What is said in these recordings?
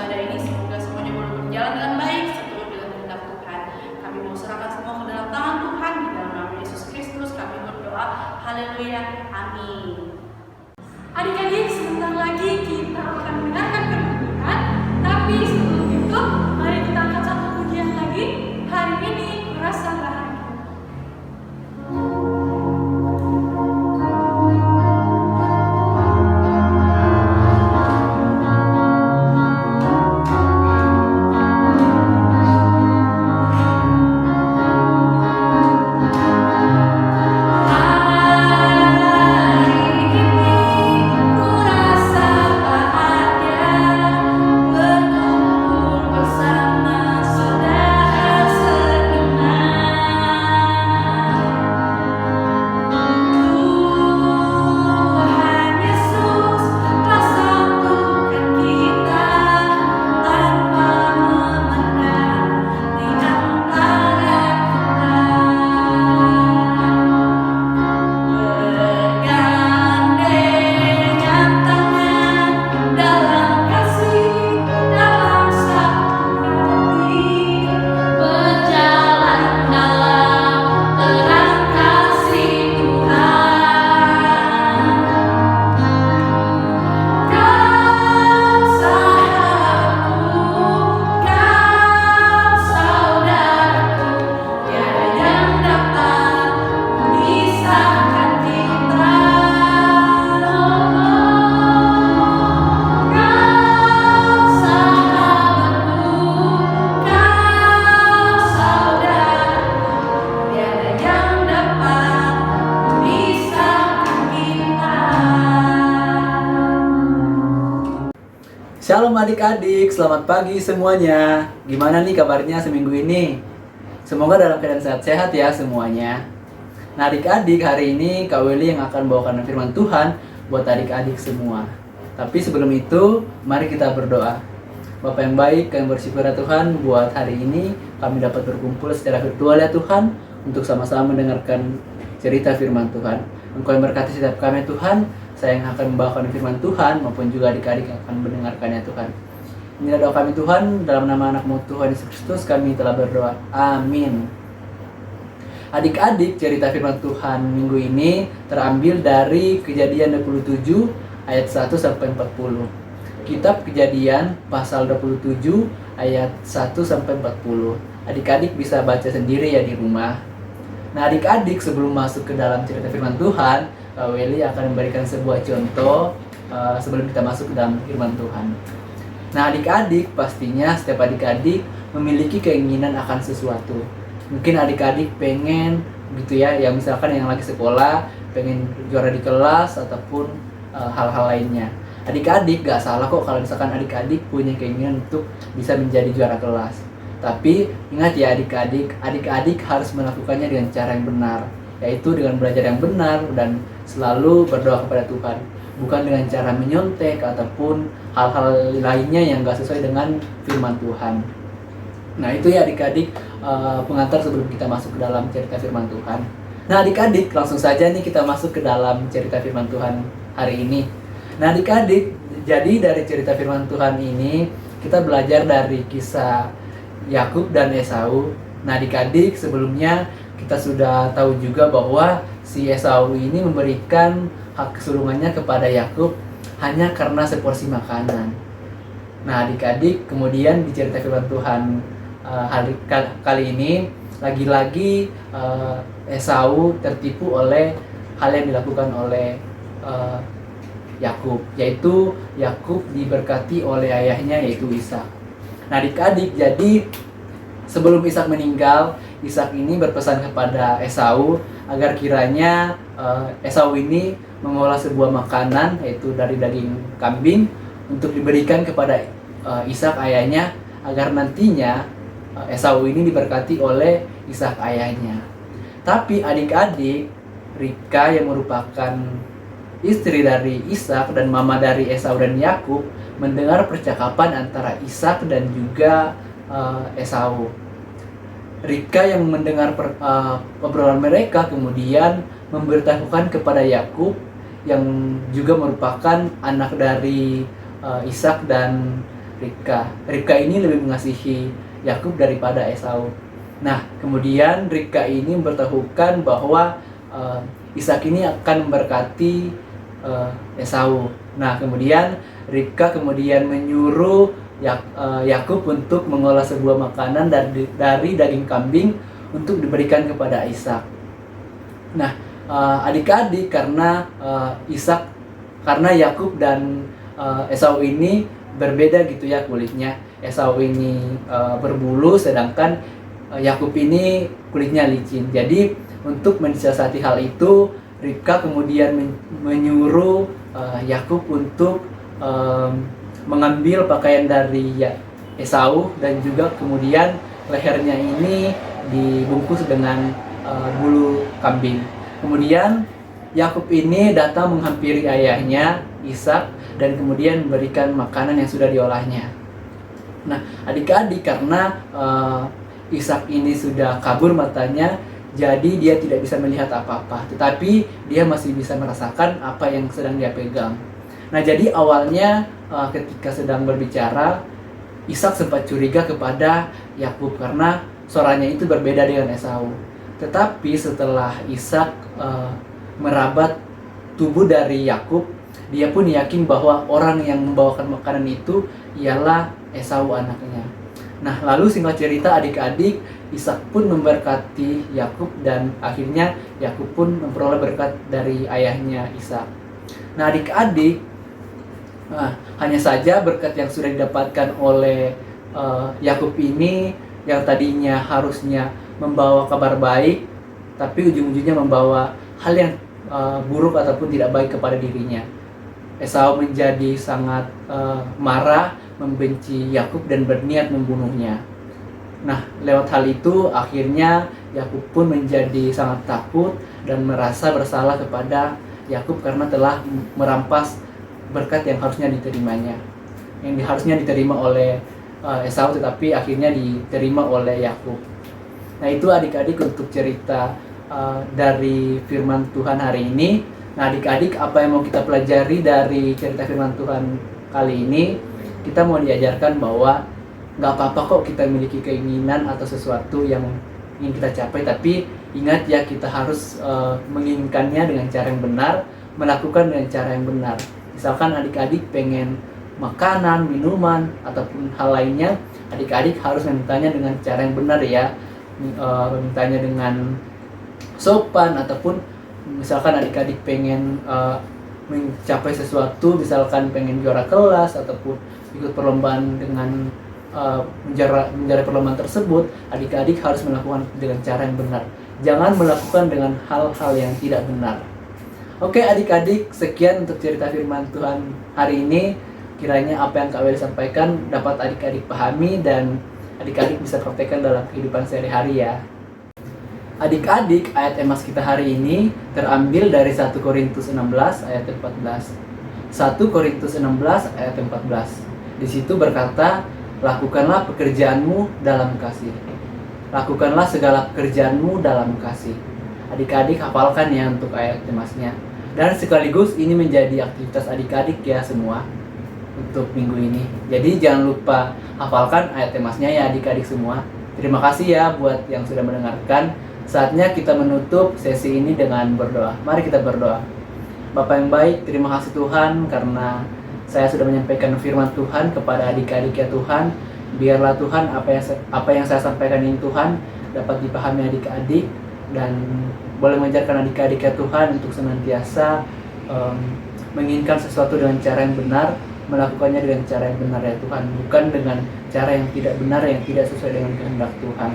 ibadah ini semoga semuanya boleh berjalan dengan baik seturut dengan kehendak Tuhan. Kami mau serahkan semua ke dalam tangan Tuhan di dalam nama Yesus Kristus. Kami berdoa, haleluya, amin. Adik-adik, sebentar lagi kita akan mendengarkan firman Tuhan. Tapi sebelum itu, mari kita angkat satu pujian lagi. Hari ini merasa bahagia. Shalom adik-adik, selamat pagi semuanya. Gimana nih kabarnya seminggu ini? Semoga dalam keadaan sehat-sehat ya semuanya. Nah adik-adik, hari ini Kak Willy yang akan bawakan firman Tuhan buat adik-adik semua. Tapi sebelum itu, mari kita berdoa. Bapa yang baik, kami bersyukur ya Tuhan buat hari ini kami dapat berkumpul secara virtual ya Tuhan untuk sama-sama mendengarkan cerita firman Tuhan. Engkau yang berkati setiap kami Tuhan. Saya yang akan membawakan firman Tuhan maupun juga adik-adik yang akan mendengarkannya Tuhan. Inilah doa kami Tuhan, dalam nama anak-Mu Tuhan Yesus Kristus kami telah berdoa. Amin. Adik-adik, cerita firman Tuhan minggu ini terambil dari Kejadian 27 ayat 1 sampai 40. Kitab Kejadian pasal 27 ayat 1 sampai 40. Adik-adik bisa baca sendiri ya di rumah. Nah adik-adik, sebelum masuk ke dalam cerita firman Tuhan, Kak Willy akan memberikan sebuah contoh sebelum kita masuk ke dalam firman Tuhan. Nah adik-adik, pastinya setiap adik-adik memiliki keinginan akan sesuatu. Mungkin adik-adik pengen gitu ya, yang misalkan yang lagi sekolah pengen juara di kelas ataupun hal-hal lainnya. Adik-adik gak salah kok kalau misalkan adik-adik punya keinginan untuk bisa menjadi juara kelas. Tapi ingat ya adik-adik, adik-adik harus melakukannya dengan cara yang benar, yaitu dengan belajar yang benar dan selalu berdoa kepada Tuhan, bukan dengan cara menyontek ataupun hal-hal lainnya yang gak sesuai dengan firman Tuhan. Nah itu ya adik-adik pengantar sebelum kita masuk ke dalam cerita firman Tuhan. Nah adik-adik, langsung saja nih kita masuk ke dalam cerita firman Tuhan hari ini. Nah adik-adik, jadi dari cerita firman Tuhan ini kita belajar dari kisah Yakub dan Esau. Nah adik-adik, sebelumnya kita sudah tahu juga bahwa si Esau ini memberikan hak kesulungannya kepada Yakub hanya karena seporsi makanan. Nah adik-adik, kemudian di cerita firman Tuhan kali ini lagi-lagi Esau tertipu oleh hal yang dilakukan oleh Yakub, yaitu Yakub diberkati oleh ayahnya yaitu Ishak. Nah adik-adik, jadi sebelum Ishak meninggal, Ishak ini berpesan kepada Esau agar kiranya Esau ini mengolah sebuah makanan yaitu dari daging kambing untuk diberikan kepada Ishak ayahnya agar nantinya Esau ini diberkati oleh Ishak ayahnya. Tapi adik-adik, Ribka yang merupakan istri dari Ishak dan mama dari Esau dan Yakub mendengar percakapan antara Ishak dan juga Esau. Ribka yang mendengar obrolan mereka kemudian memberitahukan kepada Yakub yang juga merupakan anak dari Ishak dan Ribka. Ribka ini lebih mengasihi Yakub daripada Esau. Nah, kemudian Ribka ini memberitahukan bahwa Ishak ini akan memberkati Esau. Nah, kemudian Ribka kemudian menyuruh Yakub untuk mengolah sebuah makanan dari daging kambing untuk diberikan kepada Ishak. Nah, adik-adik, karena Yakub dan Esau ini berbeda gitu ya kulitnya. Esau ini berbulu, sedangkan Yakub ini kulitnya licin. Jadi untuk mensiasati hal itu, Ribka kemudian menyuruh Yakub untuk mengambil pakaian dari Esau, dan juga kemudian lehernya ini dibungkus dengan bulu kambing. Kemudian Yakub ini datang menghampiri ayahnya Ishak dan kemudian memberikan makanan yang sudah diolahnya. Nah, adik-adik, karena Ishak ini sudah kabur matanya, jadi dia tidak bisa melihat apa-apa, tetapi dia masih bisa merasakan apa yang sedang dia pegang. Nah, jadi awalnya ketika sedang berbicara, Ishak sempat curiga kepada Yakub karena suaranya itu berbeda dengan Esau. Tetapi setelah Ishak merabat tubuh dari Yakub, dia pun yakin bahwa orang yang membawakan makanan itu ialah Esau anaknya. Nah, lalu singkat cerita adik-adik, Ishak pun memberkati Yakub dan akhirnya Yakub pun memperoleh berkat dari ayahnya Ishak. Nah, adik-adik, hanya saja berkat yang sudah didapatkan oleh Yakub ini yang tadinya harusnya membawa kabar baik, tapi ujung-ujungnya membawa hal yang buruk ataupun tidak baik kepada dirinya. Esau menjadi sangat marah, membenci Yakub dan berniat membunuhnya. Nah, lewat hal itu akhirnya Yakub pun menjadi sangat takut dan merasa bersalah kepada Yakub karena telah merampas berkat yang harusnya diterimanya, yang harusnya diterima oleh Esau, tetapi akhirnya diterima oleh Yakub. Nah, itu adik-adik untuk cerita dari firman Tuhan hari ini. Nah, adik-adik, apa yang mau kita pelajari dari cerita firman Tuhan kali ini? Kita mau diajarkan bahwa nggak apa-apa kok kita memiliki keinginan atau sesuatu yang ingin kita capai, tapi ingat ya, kita harus menginginkannya dengan cara yang benar, melakukan dengan cara yang benar. Misalkan adik-adik pengen makanan, minuman, ataupun hal lainnya, adik-adik harus memintanya dengan cara yang benar ya. Memintanya dengan sopan, ataupun misalkan adik-adik pengen mencapai sesuatu, misalkan pengen juara kelas ataupun ikut perlombaan dengan menjadi perlombaan tersebut, adik-adik harus melakukan dengan cara yang benar. Jangan melakukan dengan hal-hal yang tidak benar. Oke adik-adik, sekian untuk cerita firman Tuhan hari ini. Kiranya apa yang Kak Weli sampaikan dapat adik-adik pahami dan adik-adik bisa praktekkan dalam kehidupan sehari-hari ya. Adik-adik, ayat emas kita hari ini terambil dari 1 Korintus 16 ayat 14. 1 Korintus 16 ayat 14. Di situ berkata, lakukanlah pekerjaanmu dalam kasih. Lakukanlah segala pekerjaanmu dalam kasih. Adik-adik hafalkan ya untuk ayat emasnya. Dan sekaligus ini menjadi aktivitas adik-adik ya semua untuk minggu ini. Jadi jangan lupa hafalkan ayat emasnya ya adik-adik semua. Terima kasih ya buat yang sudah mendengarkan. Saatnya kita menutup sesi ini dengan berdoa. Mari kita berdoa. Bapa yang baik, terima kasih Tuhan karena saya sudah menyampaikan firman Tuhan kepada adik-adik ya Tuhan. Biarlah Tuhan apa yang saya sampaikan ini Tuhan dapat dipahami adik-adik dan boleh mengajarkan adik-adik ya Tuhan untuk senantiasa menginginkan sesuatu dengan cara yang benar, melakukannya dengan cara yang benar ya Tuhan, bukan dengan cara yang tidak benar, yang tidak sesuai dengan kehendak Tuhan.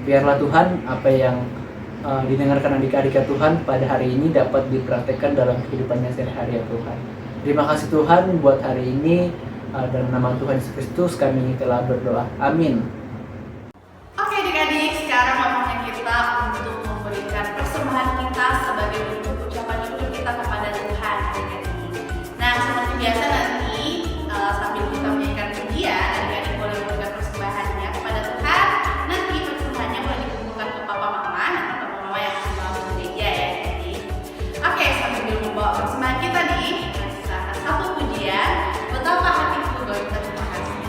Biarlah Tuhan apa yang didengarkan adik-adik ya Tuhan pada hari ini dapat dipraktekkan dalam kehidupannya sehari-hari ya Tuhan. Terima kasih Tuhan buat hari ini, dalam nama Tuhan Yesus Kristus kami telah berdoa. Amin. Oke adik-adik, sekarang waktunya kita untuk memberikan persembahan kita sebagai bentuk ucapan syukur kita kepada Tuhan adik-adik. Nah, seperti biasa nanti sambil kita menyanyikan pujian, adik-adik boleh memberikan persembahannya kepada Tuhan. Nanti persembahannya boleh dikumpulkan ke papa mama, nanti papa mama yang akan membawa ke gereja ya adik-adik. Oke, sambil membawa persembahan kita nih, kita satu pujian, betapa hatiku berterima kasih.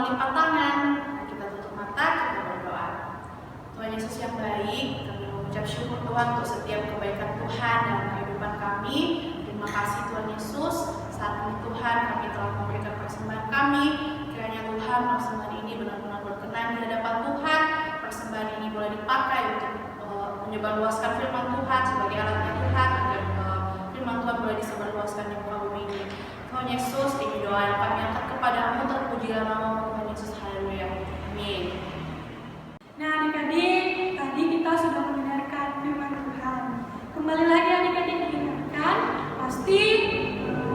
lipat tangan. Kita tutup mata, kita berdoa. Tuhan Yesus yang baik, kami mengucap syukur Tuhan untuk setiap kebaikan Tuhan dalam kehidupan kami. Terima kasih Tuhan Yesus, saat ini Tuhan kami telah memberikan persembahan kami. Kiranya Tuhan persembahan ini benar-benar berkenan di hadapan Tuhan. Persembahan ini boleh dipakai untuk menyebarluaskan firman Tuhan sebagai alatnya Tuhan, agar firman Tuhan boleh disebarluaskan di muka bumi ini. Tuhan Yesus, ini doa yang kami angkat kepadamu, terpujilah namamu Tuhan Yesus, haleluya, amin. Nah adik-adik, tadi kita sudah mendengarkan firman Tuhan. Kembali lagi adik-adik mendengarkan, pasti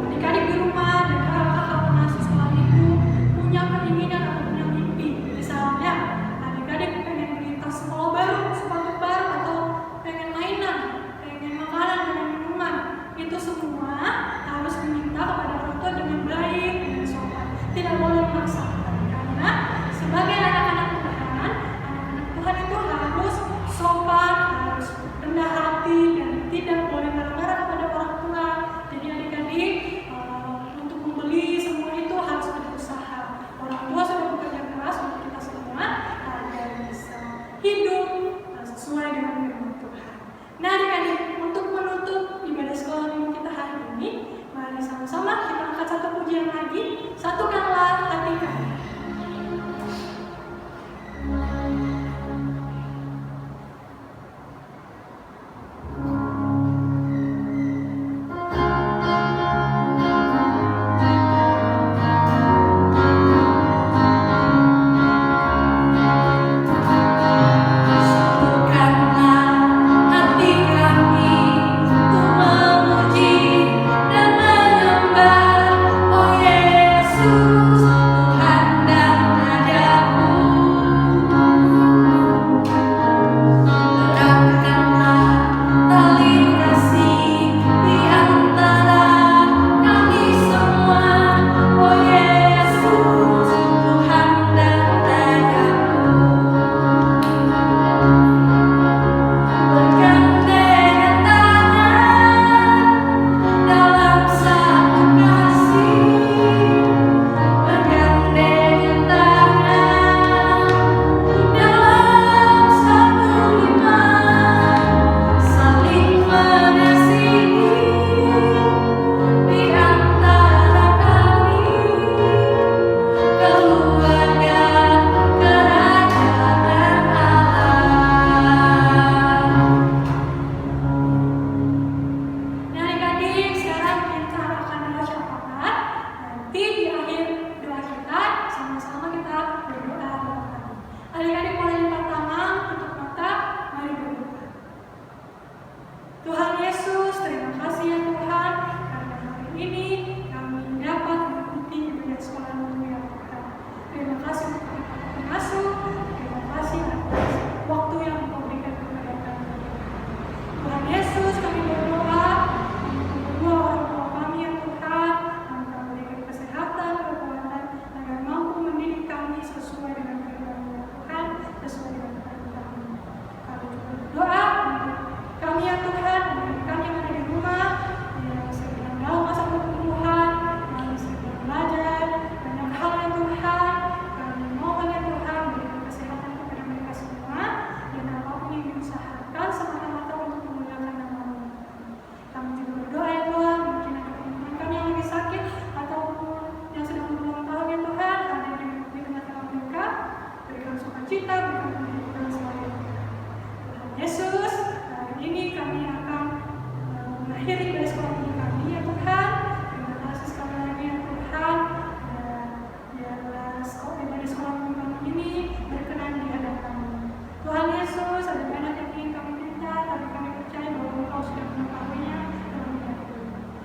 adik-adik di rumah dan kakak-kakak mahasiswa itu punya keinginan atau punya mimpi. Misalnya adik-adik pengen beli tas sekolah baru, sepatu baru, atau pengen mainan, pengen makanan, pengen minuman. Itu semua harus diminta kepada orang tua dengan baik, dengan sopan. Tidak boleh memaksakan, karena sebagai anak-anak Tuhan itu harus sopan, harus rendah hati, dan tidak boleh marah-marah kepada orang tua. Jadi adik-adik untuk membeli semua itu harus berusaha. Orang tua sudah bekerja keras untuk kita semua agar bisa hidup sesuai dengan firman Tuhan. Nah adik-adik, untuk menutup ibadah sekolah minggu kita hari ini, mari sama-sama kita angkat satu pujian lagi. Satukanlah hati kami.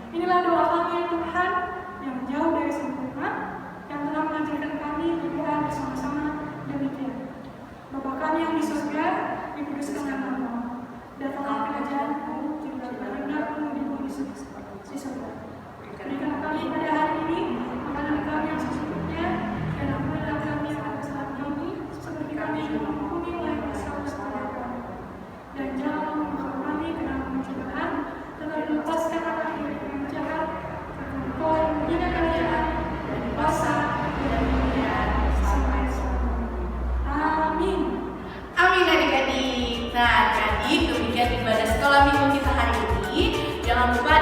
Inilah doa kami ya Tuhan, yang jauh dari sempurna, yang telah mengajarkan kami berdoa bersama-sama demikian. Bapa kami yang di surga, dikuduskanlah namamu. Datanglah kerajaanmu, jadilah kehendakmu di bumi seperti di surga. Berikan kami pada hari ini makanan kami yang sesungguhnya, dan ampunilah kami yang atas kesalahan kami, seperti kami yang mengampuni orang yang bersalah kepada kami. Dan jangan membawa kami ke dalam pencobaan, tetapi lepaskan kami dari yang jahat, karena Engkau yang punya kerajaan dan kuasa dan kemuliaan sampai Nah, adik-adik, demikian ibadah sekolah minggu kita hari ini. Jangan lupa